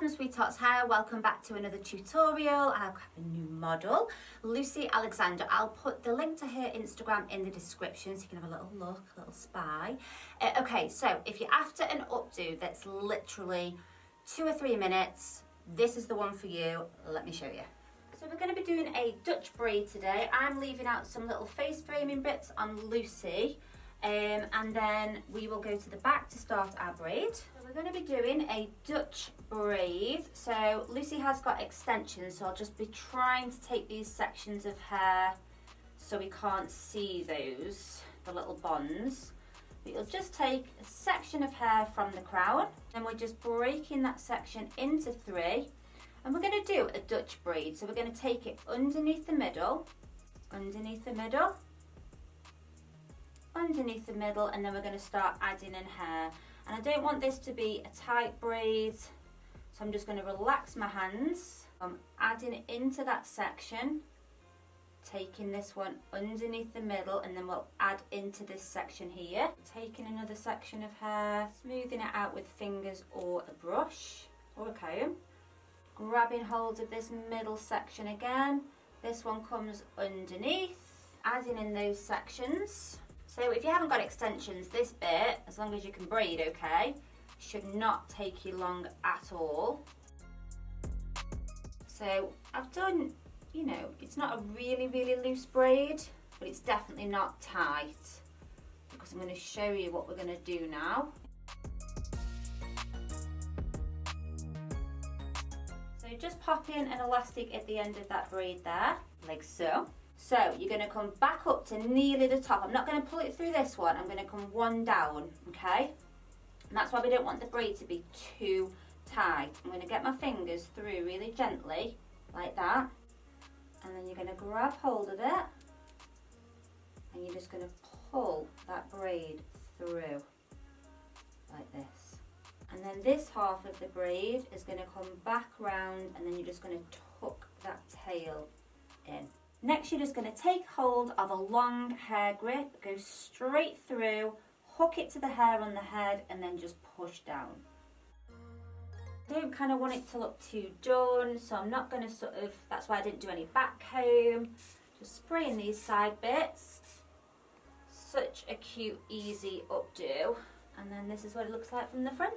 from Sweetheart's Hair, welcome back to another tutorial. I've got a new model, Lucy Alexander. I'll put the link to her Instagram in the description so you can have a little look, a little spy. Okay, so if you're after an updo that's literally 2 or 3 minutes, this is the one for you. Let me show you. So we're going to be doing a Dutch braid today. I'm leaving out some little face framing bits on Lucy. And then we will go to the back to start our braid. So we're going to be doing a Dutch braid. So Lucy has got extensions, so I'll just be trying to take these sections of hair so we can't see those, the little bonds. But you'll just take a section of hair from the crown, and we're just breaking that section into 3. And we're going to do a Dutch braid. So we're going to take it underneath the middle, underneath the middle, underneath the middle, and then we're going to start adding in hair. And I don't want this to be a tight braid, so I'm just going to relax my hands. I'm adding into that section, taking this one underneath the middle, and then we'll add into this section here. Taking another section of hair, smoothing it out with fingers or a brush or a comb. Grabbing hold of this middle section again. This one comes underneath, adding in those sections. So if you haven't got extensions, this bit, as long as you can braid okay, should not take you long at all. So I've done, you know, it's not a really loose braid, but it's definitely not tight, because I'm going to show you what we're going to do now. So just pop in an elastic at the end of that braid there, like so. So you're going to come back up to nearly the top. I'm not going to pull it through this one. I'm going to come one down, okay? And that's why we don't want the braid to be too tight. I'm going to get my fingers through really gently, like that. And then you're going to grab hold of it. And you're just going to pull that braid through, like this. And then this half of the braid is going to come back round, and then you're just going to tuck that tail in. Next, you're just going to take hold of a long hair grip, go straight through, hook it to the hair on the head, and then just push down. I don't kind of want it to look too done, so I'm not going to that's why I didn't do any back comb. Just spraying these side bits. Such a cute, easy updo. And then this is what it looks like from the front.